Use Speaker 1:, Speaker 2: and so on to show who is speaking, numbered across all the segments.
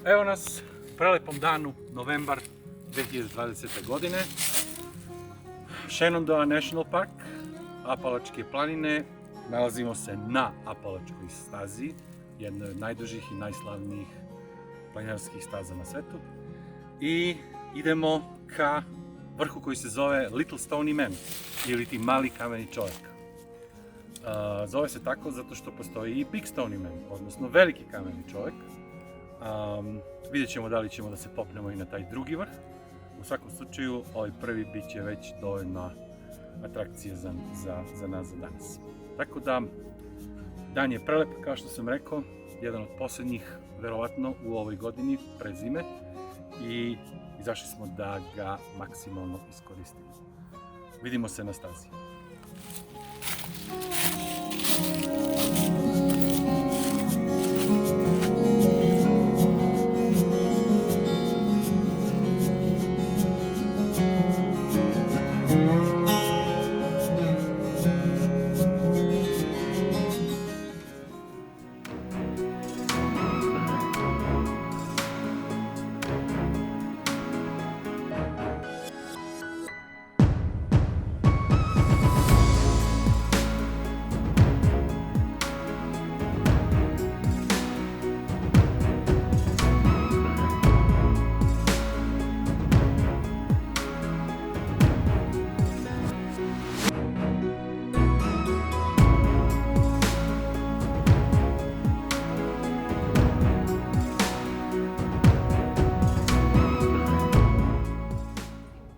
Speaker 1: Evo nas u prelepom danu, novembar 2020. godine. Shenandoah National Park, Apalačke planine. Nalazimo se na Apalačkoj stazi, jednoj od najdužih i najslavnijih planinarskih staza na svetu. I idemo ka vrhu koji se zove Little Stony Man, ili ti mali kameni čovjek. Zove se tako zato što postoji i Big Stony Man, odnosno veliki kameni čovjek. Vidjet ćemo da li ćemo da se popnemo i na taj drugi vrh. U svakom slučaju, ovaj prvi bit će već dovoljna atrakcija za nas za danas. Tako da, dan je prelep, kao što sam rekao, jedan od posljednjih, verovatno, u ovoj godini, pre zime, i izašli smo da ga maksimalno iskoristimo. Vidimo se na stazi.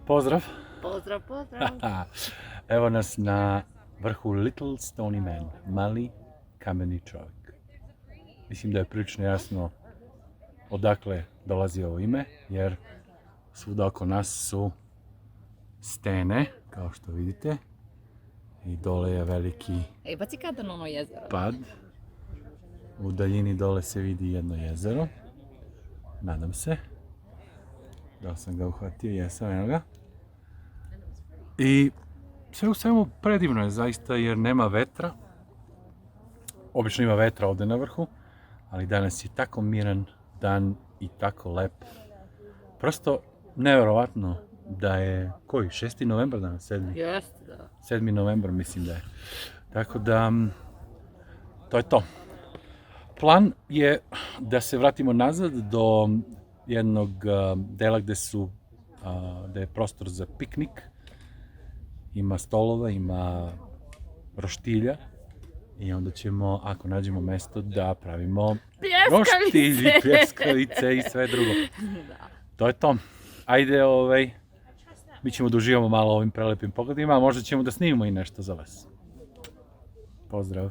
Speaker 1: Pozdrav!
Speaker 2: Pozdrav, pozdrav!
Speaker 1: Evo nas na vrhu Little Stony Man, mali kameni čovjek. Mislim da je prilično jasno odakle dolazi ovo ime, jer svuda oko nas su stene, kao što vidite, i dole je veliki
Speaker 2: Baci kadar na ono jezero.
Speaker 1: pad. U daljini dole se vidi jedno jezero, nadam se. Da sam ga uhvatio, jesam, eno ga. I sve u svemu predivno je zaista jer nema vetra. Obično ima vetra ovdje na vrhu, ali danas je tako miran dan i tako lep. Prosto neverovatno da je, koji, 6. novembar danas, 7.
Speaker 2: Jeste, da.
Speaker 1: 7. novembar mislim da je. Tako da, to je to. Plan je da se vratimo nazad do jednog dela gde je prostor za piknik. Ima stolova, ima roštilja i onda ćemo, ako nađemo mesto, da pravimo roštilj, pljeskavice i sve drugo. To je to. Ajde, mi ćemo da uživamo malo ovim prelepim pogledima, a možda ćemo da snimimo i nešto za vas. Pozdrav!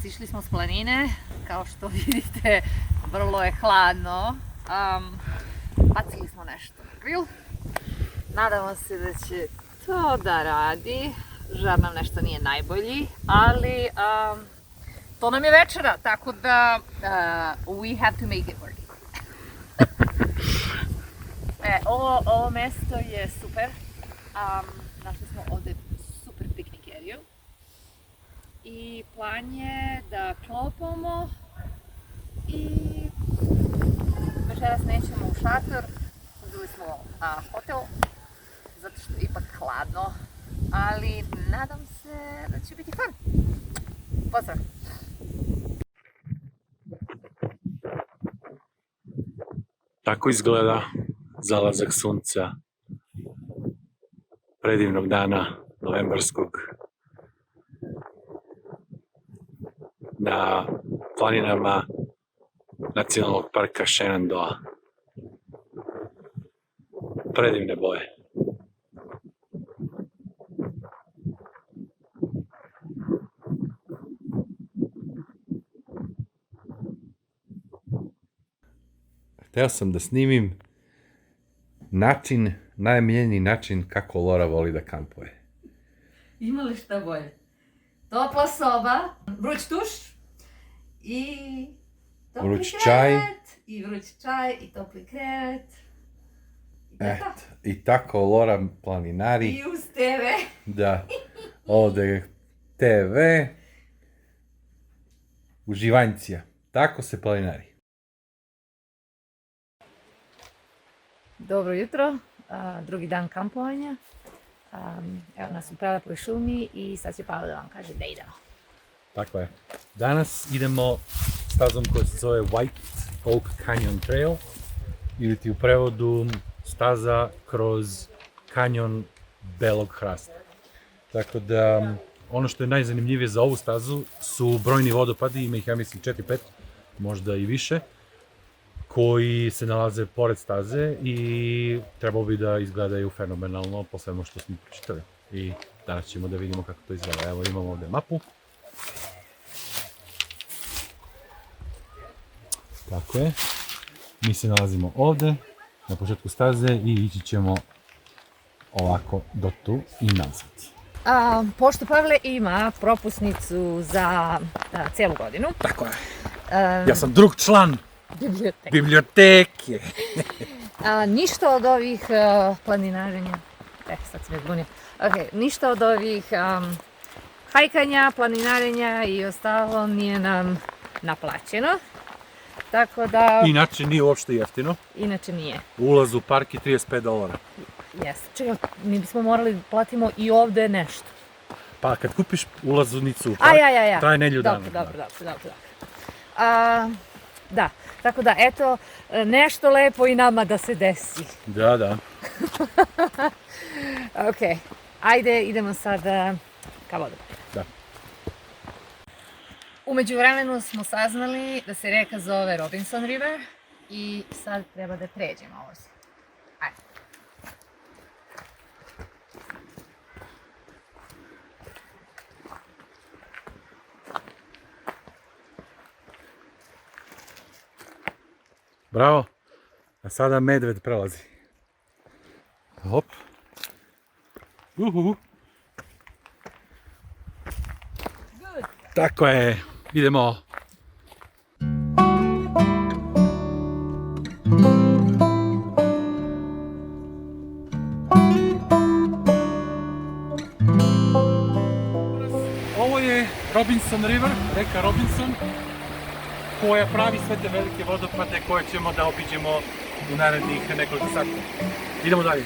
Speaker 2: Sišli smo s planine, kao što vidite, vrlo je hladno. Bacili smo nešto na grill. Nadamo se da će to da radi. Žar nam nešto nije najbolji, ali to nam je večera, tako da we have to make it work. Ovo mesto je super. Našli smo ovdje super piknik eriju. I plan je da klopamo i večeras nećemo u šator, uzeli smo hotel, zato što je ipak hladno, ali nadam se da će biti fun. Pozdrav!
Speaker 1: Tako izgleda zalazak sunca predivnog dana novembarskog na planinama nacionalnog parka Shenandoah. Predivne boje. Hteo sam da snimim najomiljeniji način kako Lora voli da kampuje.
Speaker 2: Ima li šta bolje? Topla soba, vruć tuš i topli
Speaker 1: Vruć čaj.
Speaker 2: krevet. I vruć čaj i topli krevet. I to je to.
Speaker 1: I tako Lora planinari.
Speaker 2: I uz TV.
Speaker 1: Da, ovde TV, uživancija. Tako se planinari.
Speaker 2: Dobro jutro, drugi dan kampovanja. Evo nas u prelepoj šumi i sad će Pavle da vam kaže da idemo.
Speaker 1: Tako je. Danas idemo stazom koja se zove White Oak Canyon Trail, ili ti u prevodu staza kroz kanjon belog hrasta. Tako da, ono što je najzanimljivije za ovu stazu su brojni vodopadi, ima ih ja mislim 4-5, možda i više, koji se nalaze pored staze i trebalo bi da izgledaju fenomenalno po svemu što smo pročitali. I danas ćemo da vidimo kako to izgleda. Evo imamo ovde mapu. Tako je. Mi se nalazimo ovde, na početku staze i ići ćemo ovako do tu i nazad.
Speaker 2: Pošto Pavle ima propusnicu za cijelu godinu.
Speaker 1: Tako je. Ja sam drug član
Speaker 2: Biblioteka.
Speaker 1: biblioteke.
Speaker 2: Ništa od ovih planinarenja, sad sam me zbunio. Ništa od ovih hajkanja, planinarenja i ostalo nije nam naplaćeno. Tako da...
Speaker 1: Inače nije uopšte jeftino.
Speaker 2: Inače nije.
Speaker 1: Ulaz u park je $35.
Speaker 2: Jeste. Čekaj, mi bismo morali da platimo i ovde nešto.
Speaker 1: Pa kad kupiš ulaznicu u park, traje nedelju dana.
Speaker 2: Dobro. Da, tako da eto, nešto lepo i nama da se desi.
Speaker 1: Da.
Speaker 2: Ok, ajde idemo sad ka vodopoju.
Speaker 1: Da.
Speaker 2: U međuvremenu smo saznali da se reka zove Robinson River i sad treba da pređemo ovo se. Ajde.
Speaker 1: Bravo. A sada medved prelazi. Hop. Tako je. Idemo. Ovo je Robinson River, reka Robinson, koja pravi sve te velike vodopade koje ćemo da obiđemo u narednih nekoliko sati. Idemo dalje.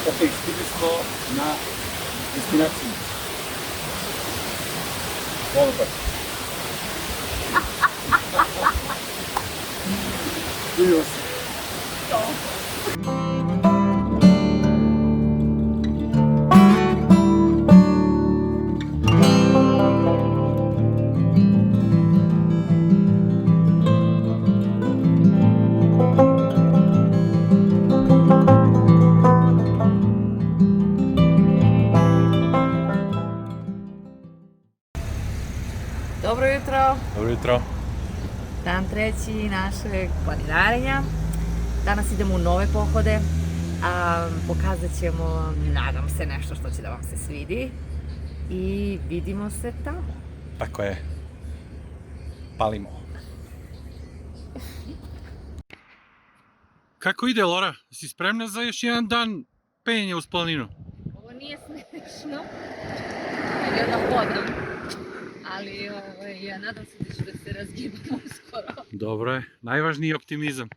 Speaker 1: Ok, stigli smo na destinaciju. Dobro. Vidimo se.
Speaker 2: Dobro jutro,
Speaker 1: Dobro jutro.
Speaker 2: dan treći našeg planinarenja. Danas idemo u nove pohode. Pokazat ćemo, nadam se, nešto što će da vam se svidi. I vidimo se tamo.
Speaker 1: Tako je. Palimo. Kako ide, Lora? Si spremna za još jedan dan penjenja uz planinu?
Speaker 2: Ovo nije smiješno, jer jedno hodam, ali ja nadam se da ću da se razgibam uskoro.
Speaker 1: Dobro je. Najvažniji je optimizam.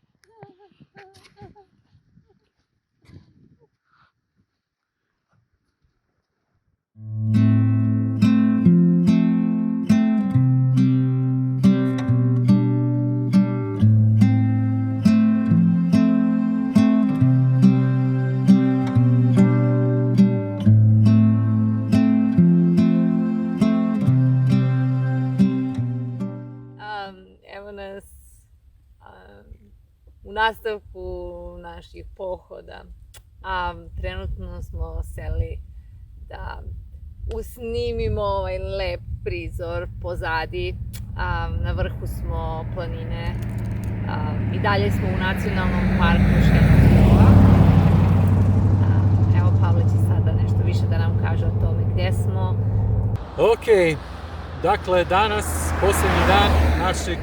Speaker 2: Evo nas u nastavku naših pohoda. Trenutno smo seli da usnimimo ovaj lep prizor pozadi. Na vrhu smo planine. I dalje smo u nacionalnom parku Šenova. Evo, Pavle će sada nešto više da nam kaže o tome gdje smo.
Speaker 1: Ok, dakle danas, posljednji dan našeg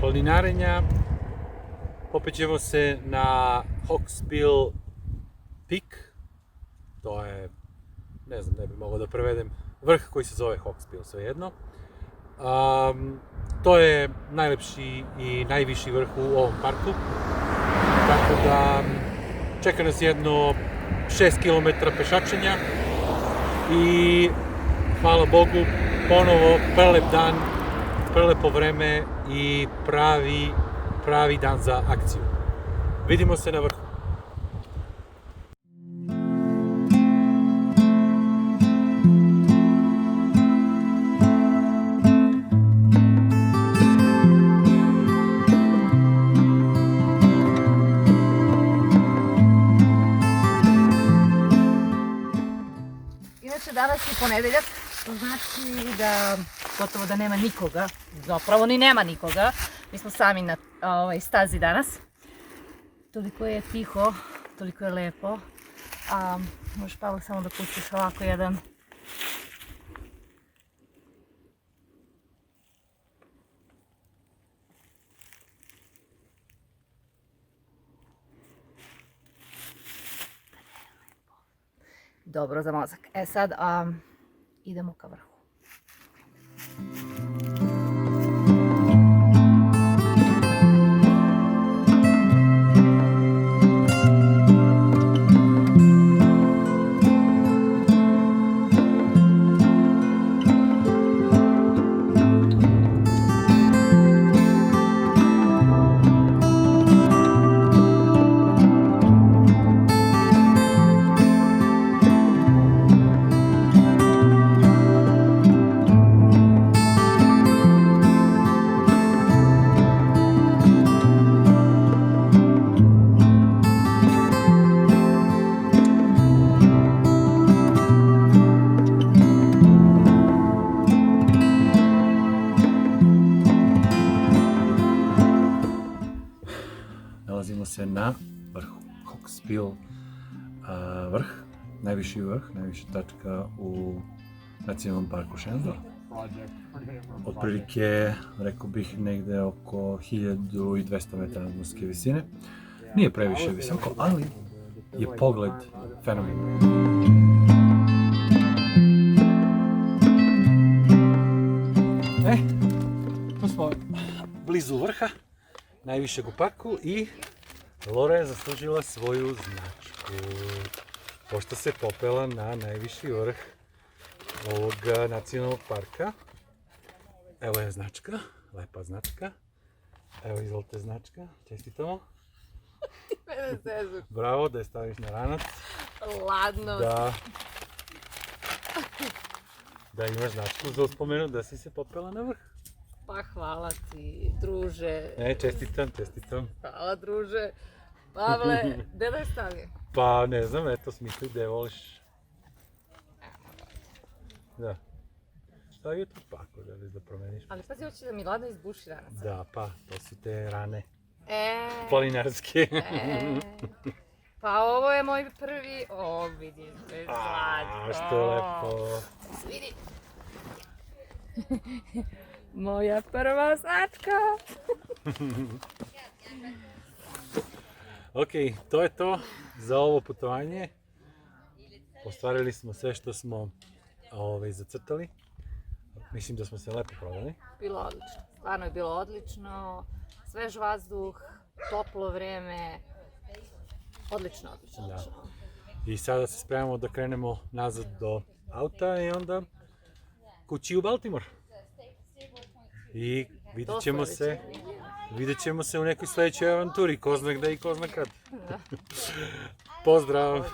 Speaker 1: planinarenja. Popećemo se na Hawksbill Peak. To je, ne znam, ne bi mogao da prevedem, vrh koji se zove Hawksbill, svejedno. To je najlepši i najviši vrh u ovom parku. Tako da čeka nas jedno 6 km pešačenja i hvala Bogu, ponovo prelep dan, prelepo vreme i pravi dan za akciju. Vidimo se na vrhu.
Speaker 2: Inače, danas je ponedeljak, što znači da gotovo da nema nikoga, zapravo ni nema nikoga. Mi smo sami na stazi danas. Toliko je tiho, toliko je lepo. Možeš, Pavle, samo da pustiš ovako jedan. Dobro za mozak. Sad idemo ka vrhu.
Speaker 1: Nalazimo se na vrhu Hawksbill vrh, najviši vrh, najviša tačka u nacionalnom parku Shenandoah. Otprilike, rekao bih, negde oko 1200 metara nadmorske visine. Nije previše visoko, ali je pogled fenomenalan. Tu smo blizu vrha, najvišeg u parku i Lora je zaslužila svoju značku, pošto se popela na najviši vrh ovog nacionalnog parka. Evo je značka, lepa značka. Evo izvolite značka, čestitamo.
Speaker 2: Mene zezu.
Speaker 1: Bravo, da je staviš na ranac.
Speaker 2: Ladno.
Speaker 1: Da imaš značku za uspomenu da si se popela na vrh.
Speaker 2: Pa hvala ti, druže.
Speaker 1: Ne, čestitam.
Speaker 2: Hvala, druže. Pavle, gde da je stavim?
Speaker 1: Pa ne znam, eto smisli gde voliš. Da. Stavi je tu pa ako želiš da promeniš.
Speaker 2: Ali pazi, hoće da mi ladno izbuši ranac.
Speaker 1: Da, pa, to su te rane
Speaker 2: Planinarske.
Speaker 1: planinarske.
Speaker 2: Pa ovo je moj prvi, vidite, slatko.
Speaker 1: Što je lepo.
Speaker 2: Vidi. Moja prva značka.
Speaker 1: Ok, to je to za ovo putovanje. Ostvarili smo sve što smo zacrtali. Mislim da smo se lepo proveli.
Speaker 2: Bilo odlično, stvarno je bilo odlično. Svež vazduh, toplo vreme. Odlično.
Speaker 1: Da. I sada se spremamo da krenemo nazad do auta i onda kući u Baltimore. I vidjet ćemo se u nekoj sledećoj avanturi, ko zna gde i ko zna kad. Pozdrav!